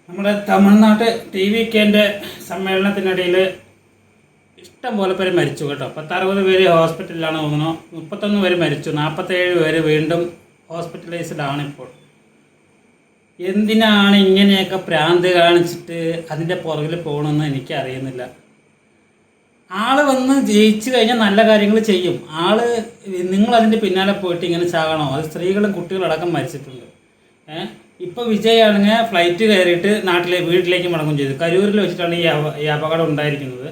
നമ്മുടെ തമിഴ്നാട്ട് T V കെൻ്റെ സമ്മേളനത്തിനിടയിൽ ഇഷ്ടം പോലെ പേര് മരിച്ചു കേട്ടോ. 60 പേര് ഹോസ്പിറ്റലിലാണ് തോന്നുന്നു. 31 പേര് മരിച്ചു. 47 പേര് വീണ്ടും ഹോസ്പിറ്റലൈസ്ഡ് ആണിപ്പോൾ. എന്തിനാണ് ഇങ്ങനെയൊക്കെ ഭ്രാന്ത് കാണിച്ചിട്ട് അതിൻ്റെ പുറകിൽ പോകണമെന്ന് എനിക്കറിയുന്നില്ല. ആള് വന്ന് ജയിച്ചു കഴിഞ്ഞാൽ നല്ല കാര്യങ്ങൾ ചെയ്യും. നിങ്ങളതിൻ്റെ പിന്നാലെ പോയിട്ട് ഇങ്ങനെ ചാകണോ? അത് സ്ത്രീകളും കുട്ടികളടക്കം മരിച്ചിട്ടുണ്ട്. ഇപ്പോൾ വിജയാണെങ്കിൽ ഫ്ലൈറ്റ് കയറിയിട്ട് വീട്ടിലേക്ക് മടങ്ങും ചെയ്തു. കരൂരിൽ വെച്ചിട്ടാണ് ഈ അപകടം ഉണ്ടായിരിക്കുന്നത്.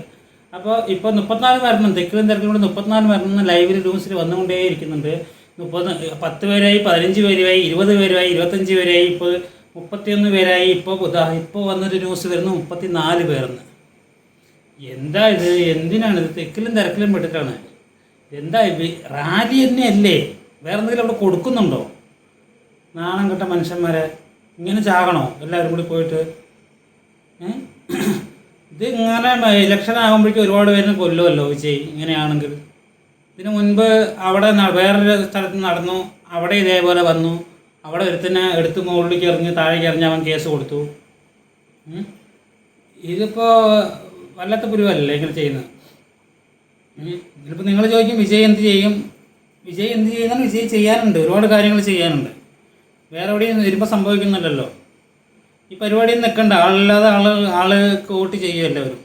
അപ്പോൾ ഇപ്പോൾ 34 മരണം, തെക്കിലും തിരക്കിലും കൂടെ 34 മരണം ലൈവിൽ ന്യൂസിൽ വന്നുകൊണ്ടേയിരിക്കുന്നുണ്ട്. 10 പേരായി, 15 പേരായി, 20 പേരായി, 25 പേരായി, ഇപ്പോൾ 31 പേരായി. ഇപ്പോൾ വന്നൊരു ന്യൂസ് വരുന്നു 34 പേരെന്ന്. എന്താ ഇത്? എന്തിനാണിത്? തെക്കിലും തിരക്കിലും വിട്ടിട്ടാണ്. എന്താ റാലി തന്നെയല്ലേ? വേറെ എന്തെങ്കിലും അവിടെ കൊടുക്കുന്നുണ്ടോ? നാണം കെട്ട മനുഷ്യന്മാരെ, ഇങ്ങനെ ചാകണോ എല്ലാവരും കൂടി പോയിട്ട്? ഇത് ഇങ്ങനെ ഇലക്ഷൻ ആകുമ്പോഴേക്കും ഒരുപാട് പേരിനെ കൊല്ലുമല്ലോ വിജയ് ഇങ്ങനെയാണെങ്കിൽ. ഇതിനു മുൻപ് അവിടെ വേറൊരു സ്ഥലത്ത് നടന്നു, അവിടെ ഇതേപോലെ വന്നു. അവിടെ ഒരുത്തിനെ എടുത്ത് മുകളിലേക്ക് എറിഞ്ഞ് താഴേക്ക് എറിഞ്ഞ് അവൻ കേസ് കൊടുത്തു. ഇതിപ്പോൾ വല്ലാത്ത പുരുവല്ലേ ഇങ്ങനെ ചെയ്യുന്നത്. ഇതിപ്പോൾ നിങ്ങൾ ചോദിക്കും വിജയ് എന്ത് ചെയ്യും? വിജയ് എന്ത് ചെയ്യുന്നത്? വിജയ് ചെയ്യാനുണ്ട്, ഒരുപാട് കാര്യങ്ങൾ ചെയ്യാനുണ്ട്. വേറെ എവിടെയും വരുമ്പോൾ സംഭവിക്കുന്നില്ലല്ലോ. ഈ പരിപാടിയിൽ നിൽക്കണ്ട. ആളല്ലാതെ ആൾക്ക് വോട്ട് ചെയ്യുമല്ലോ എല്ലാവരും.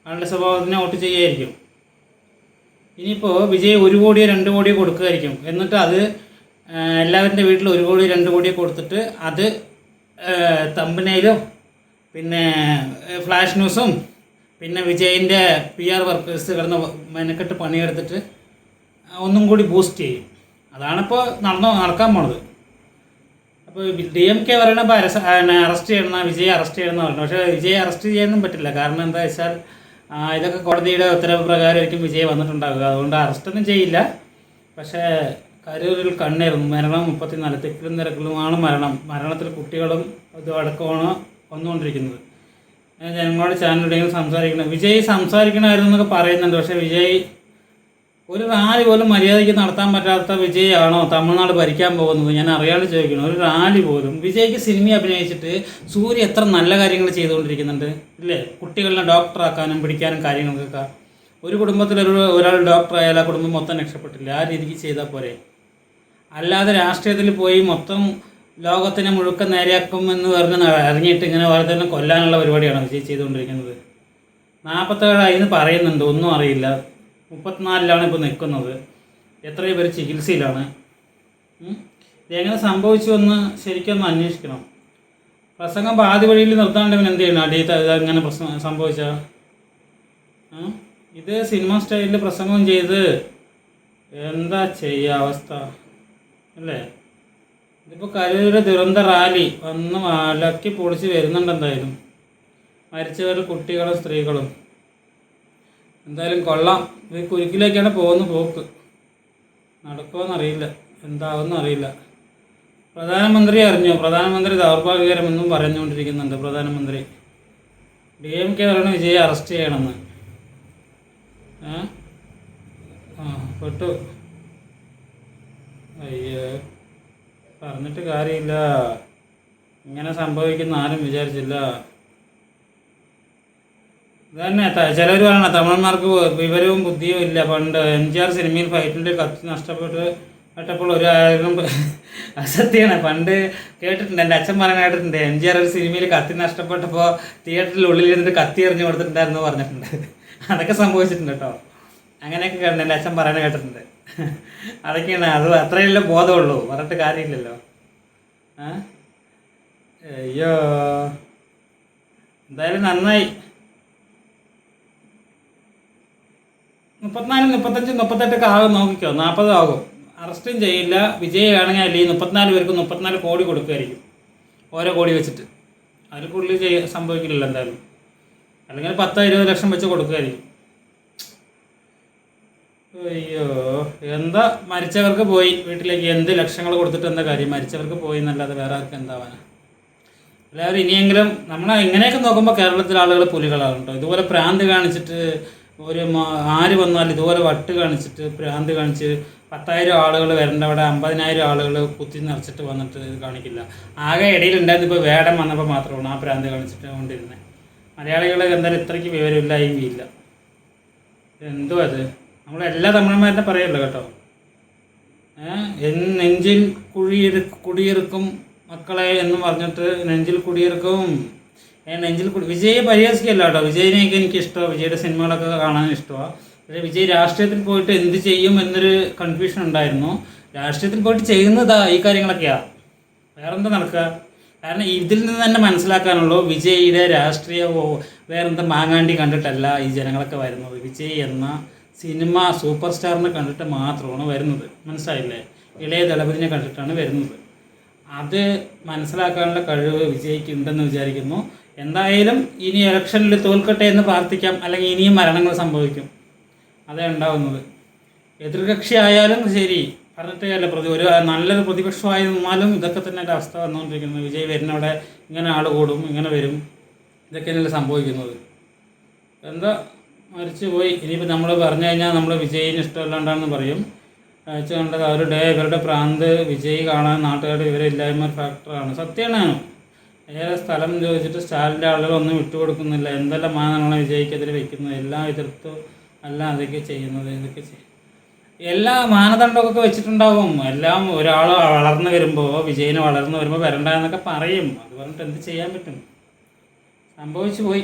ആളുടെ സ്വഭാവത്തിനെ വോട്ട് ചെയ്യുമായിരിക്കും. ഇനിയിപ്പോൾ വിജയ് 1 കോടിയോ 2 കോടിയോ കൊടുക്കുമായിരിക്കും. എന്നിട്ട് അത് എല്ലാവരുടെ വീട്ടിൽ 1 കോടി 2 കോടിയോ കൊടുത്തിട്ട് അത് തമ്പനയിലും പിന്നെ ഫ്ലാഷ് ന്യൂസും പിന്നെ വിജയിൻ്റെ PR വർക്കേഴ്സ് കിടന്ന് മെനക്കെട്ട് പണിയെടുത്തിട്ട് ഒന്നും കൂടി ബൂസ്റ്റ് ചെയ്യും. അതാണിപ്പോൾ നടക്കാൻ പോണത്. അപ്പോൾ DMK പറയണപ്പോൾ അറസ്റ്റ് ചെയ്യണം, വിജയ് അറസ്റ്റ് ചെയ്യണം എന്ന് പറഞ്ഞു. പക്ഷേ വിജയ് അറസ്റ്റ് ചെയ്യാനൊന്നും പറ്റില്ല. കാരണം എന്താ വെച്ചാൽ ഇതൊക്കെ കോടതിയുടെ ഉത്തരവ് പ്രകാരമായിരിക്കും വിജയ് വന്നിട്ടുണ്ടാവുക. അതുകൊണ്ട് അറസ്റ്റൊന്നും ചെയ്യില്ല. പക്ഷേ കരൂരിൽ കണ്ണീറും മരണം 34, തെക്കിലും തിരക്കിലുമാണ് മരണത്തിൽ കുട്ടികളും ഇതും അടക്കമാണ് വന്നുകൊണ്ടിരിക്കുന്നത്. ജനങ്ങളുടെ ചാനലിലെങ്കിലും സംസാരിക്കണം. വിജയ് സംസാരിക്കണമായിരുന്നു എന്നൊക്കെ പറയുന്നുണ്ട്. പക്ഷേ വിജയ് ഒരു റാലി പോലും മര്യാദയ്ക്ക് നടത്താൻ പറ്റാത്ത വിജയ് ആണോ തമിഴ്നാട് ഭരിക്കാൻ പോകുന്നത്? ഞാൻ അറിയാതെ ചോദിക്കണം. ഒരു റാലി പോലും വിജയ്ക്ക് സിനിമ അഭിനയിച്ചിട്ട് സൂര്യ എത്ര നല്ല കാര്യങ്ങൾ ചെയ്തുകൊണ്ടിരിക്കുന്നുണ്ട് ഇല്ലേ? കുട്ടികളെ ഡോക്ടറാക്കാനും പിടിക്കാനും കാര്യങ്ങൾക്കൊക്കെ. ഒരു കുടുംബത്തിൽ ഒരാൾ ഡോക്ടറായാൽ ആ കുടുംബം മൊത്തം രക്ഷപ്പെട്ടില്ല. ആ രീതിക്ക് ചെയ്താൽ പോരെ. അല്ലാതെ രാഷ്ട്രീയത്തിൽ പോയി മൊത്തം ലോകത്തിനെ മുഴുക്ക നേരെയാക്കുമെന്ന് പറഞ്ഞ് ഇറങ്ങിയിട്ട് ഇങ്ങനെ വളരെ തന്നെ കൊല്ലാനുള്ള പരിപാടിയാണ് വിജയ് ചെയ്തുകൊണ്ടിരിക്കുന്നത്. 47 എന്ന് പറയുന്നുണ്ട്, ഒന്നും അറിയില്ല. 34ലാണ് ഇപ്പോൾ നിൽക്കുന്നത്. എത്രയോ പേര് ചികിത്സയിലാണ്. ഇതെങ്ങനെ സംഭവിച്ചു എന്ന് ശരിക്കൊന്ന് അന്വേഷിക്കണം. പ്രസംഗം പാതി വഴിയിൽ നിർത്താണ്ടവൻ എന്ത് ചെയ്യണം? ഇങ്ങനെ പ്രശ്നം സംഭവിച്ചാൽ ഇത് സിനിമ സ്റ്റൈലിൽ പ്രസംഗം ചെയ്ത് എന്താ ചെയ്യുക അവസ്ഥ അല്ലേ? ഇതിപ്പോൾ കരൂര് ദുരന്ത റാലി വന്ന് അലക്കി പൊളിച്ച് വരുന്നുണ്ട്. എന്തായാലും മരിച്ചവർ കുട്ടികളും സ്ത്രീകളും. എന്തായാലും കൊള്ളാം. ഇത് കുരുക്കിലേക്കാണ് പോക്ക്. നടക്കുമെന്നറിയില്ല, എന്താവുമെന്നറിയില്ല. പ്രധാനമന്ത്രി അറിഞ്ഞു. പ്രധാനമന്ത്രി ദൗർഭാഗ്യകരമെന്നും പറഞ്ഞുകൊണ്ടിരിക്കുന്നുണ്ട്. പ്രധാനമന്ത്രി DMK പറയണ വിജയ് അറസ്റ്റ് ചെയ്യണമെന്ന്. പെട്ടു. അയ്യോ, പറഞ്ഞിട്ട് കാര്യമില്ല. ഇങ്ങനെ സംഭവിക്കുന്ന ആരും വിചാരിച്ചില്ല. ഇതന്നെ ചിലർ പറയണം തമിഴന്മാർക്ക് വിവരവും ബുദ്ധിയും ഇല്ല. പണ്ട് MGR സിനിമയിൽ ഫൈറ്റിൻ്റെ കത്തി നഷ്ടപ്പെട്ടപ്പോൾ 1000 അസത്യമാണ്. പണ്ട് കേട്ടിട്ടുണ്ട്, എൻ്റെ അച്ഛൻ പറയാൻ കേട്ടിട്ടുണ്ട്. MGR ഒരു സിനിമയിൽ കത്തി നഷ്ടപ്പെട്ടപ്പോൾ തിയേറ്ററിൽ ഉള്ളിൽ ഇരുന്നിട്ട് കത്തി എറിഞ്ഞ് കൊടുത്തിട്ടുണ്ടായിരുന്നു പറഞ്ഞിട്ടുണ്ട്. അതൊക്കെ സംഭവിച്ചിട്ടുണ്ട് കേട്ടോ. അങ്ങനെയൊക്കെ കേട്ടിട്ടുണ്ട്, എൻ്റെ അച്ഛൻ പറയാൻ കേട്ടിട്ടുണ്ട്. അതൊക്കെയാണ്. അത് അത്രയല്ലേ ബോധമുള്ളൂ, പറഞ്ഞിട്ട് കാര്യമില്ലല്ലോ. അയ്യോ, എന്തായാലും നന്നായി. 34, 35, 38 ആകും. നോക്കിക്കോ, 40 ആകും. അറസ്റ്റും ചെയ്യില്ല. വിജയ് ആണെങ്കിൽ അല്ലെങ്കിൽ 34 പേർക്ക് 34 കോടി കൊടുക്കുമായിരിക്കും, ഓരോ കോടി വെച്ചിട്ട്. അതിൽ കൂടുതൽ സംഭവിക്കില്ലല്ലോ എന്തായാലും. അല്ലെങ്കിൽ 10-20 ലക്ഷം വെച്ച് കൊടുക്കുമായിരിക്കും. അയ്യോ, എന്താ മരിച്ചവർക്ക് പോയി വീട്ടിലേക്ക് എന്ത് ലക്ഷങ്ങൾ കൊടുത്തിട്ട് എന്താ കാര്യം? മരിച്ചവർക്ക് പോയി എന്നല്ലാതെ വേറെ ആർക്കും എന്താവാനാ? എല്ലാവരും ഇനിയെങ്കിലും ഇങ്ങനെയൊക്കെ നോക്കുമ്പോൾ കേരളത്തിലെ ആളുകൾ പുലികളാണ് കേട്ടോ. ഇതുപോലെ ഭ്രാന്ത് കാണിച്ചിട്ട് ആര് വന്നാലും ഇതുപോലെ വട്ട് കാണിച്ചിട്ട് ഭ്രാന്ത് കാണിച്ച് 10,000 ആളുകൾ വരേണ്ട അവിടെ 50,000 ആളുകൾ കുത്തി നിറച്ചിട്ട് വന്നിട്ട് ഇത് കാണിക്കില്ല. ആകെ ഇടയിലുണ്ടായിരുന്നു ഇപ്പോൾ വേടം വന്നപ്പോൾ മാത്രമാണ് ആ പ്രാന്ത് കാണിച്ചിട്ട് കൊണ്ടിരുന്നത്. മലയാളികൾ എന്തായാലും ഇത്രയ്ക്ക് വിവരമില്ലായ്മയില്ല. എന്തോ അത് നമ്മളെല്ലാ തമിഴന്മാരുടെ പറയുമല്ലോ കേട്ടോ. നെഞ്ചിൽ കുടിയിറക്കും മക്കളെ എന്ന് പറഞ്ഞിട്ട് നെഞ്ചിൽ കുടിയിറക്കും. നെഞ്ചിൽ വിജയെ പരിഹസിക്കല്ല കേട്ടോ. വിജയിനെയൊക്കെ എനിക്ക് ഇഷ്ടമാണ്, വിജയുടെ സിനിമകളൊക്കെ കാണാൻ ഇഷ്ടമാണ്. പക്ഷേ വിജയ് രാഷ്ട്രീയത്തിൽ പോയിട്ട് എന്ത് ചെയ്യും എന്നൊരു കൺഫ്യൂഷൻ ഉണ്ടായിരുന്നു. രാഷ്ട്രീയത്തിൽ പോയിട്ട് ചെയ്യുന്നതാ ഈ കാര്യങ്ങളൊക്കെയാണ്, വേറെന്താ നടക്കുക. കാരണം ഇതിൽ നിന്ന് തന്നെ മനസ്സിലാക്കാനുള്ളൂ വിജയിയുടെ രാഷ്ട്രീയ വേറെന്താ മാങ്ങാണ്ടി കണ്ടിട്ടല്ല ഈ ജനങ്ങളൊക്കെ വരുന്നത്. വിജയ് എന്ന സിനിമ സൂപ്പർ സ്റ്റാറിനെ കണ്ടിട്ട് മാത്രമാണ് വരുന്നത്. മനസ്സിലായില്ലേ? ഇളയ ദളപതിനെ കണ്ടിട്ടാണ് വരുന്നത്. അത് മനസ്സിലാക്കാനുള്ള കഴിവ് വിജയ്ക്ക് ഉണ്ടെന്ന് വിചാരിക്കുന്നു. എന്തായാലും ഇനി ഇലക്ഷനിൽ തോൽക്കട്ടെ എന്ന് പ്രാർത്ഥിക്കാം. അല്ലെങ്കിൽ ഇനിയും മരണങ്ങൾ സംഭവിക്കും, അതേ ഉണ്ടാവുന്നത്. എതിർകക്ഷി ആയാലും ശരി പറഞ്ഞിട്ട് അല്ല, ഒരു നല്ലൊരു പ്രതിപക്ഷമായിരുന്നാലും ഇതൊക്കെ തന്നെ ഒരു അവസ്ഥ വന്നുകൊണ്ടിരിക്കുന്നത്. വിജയ് വരുന്നവിടെ ഇങ്ങനെ ആൾ കൂടും, ഇങ്ങനെ വരും, ഇതൊക്കെ തന്നെയല്ലേ സംഭവിക്കുന്നത്. എന്താ മരിച്ചു പോയി. ഇനിയിപ്പോൾ നമ്മൾ പറഞ്ഞു കഴിഞ്ഞാൽ നമ്മൾ വിജയിന് ഇഷ്ടമല്ലാണ്ടാണെന്ന് പറയും. അയച്ചു കണ്ടത് അവരുടെ ഇവരുടെ പ്രാന്ത് വിജയ് കാണാൻ നാട്ടുകാരുടെ ഇവരില്ലായ്മ ഫാക്ടറാണ്. സത്യമാണ്. ഏറെ സ്ഥലം ചോദിച്ചിട്ട് സ്റ്റാലിൻ്റെ ആളുകളൊന്നും വിട്ടുകൊടുക്കുന്നില്ല. എന്തെല്ലാം മാനദണ്ഡങ്ങളാണ് വിജയ്ക്കെതിരെ വയ്ക്കുന്നത്, എല്ലാം എതിർത്ത് അല്ല അതൊക്കെ ചെയ്യുന്നത്. ഇതൊക്കെ എല്ലാ മാനദണ്ഡമൊക്കെ വെച്ചിട്ടുണ്ടാവും. എല്ലാം ഒരാൾ വളർന്നു വരുമ്പോൾ വിജയിന് വളർന്നു വരുമ്പോൾ വരണ്ട എന്നൊക്കെ പറയും. അത് പറഞ്ഞിട്ട് എന്ത് ചെയ്യാൻ പറ്റും? സംഭവിച്ചു പോയി.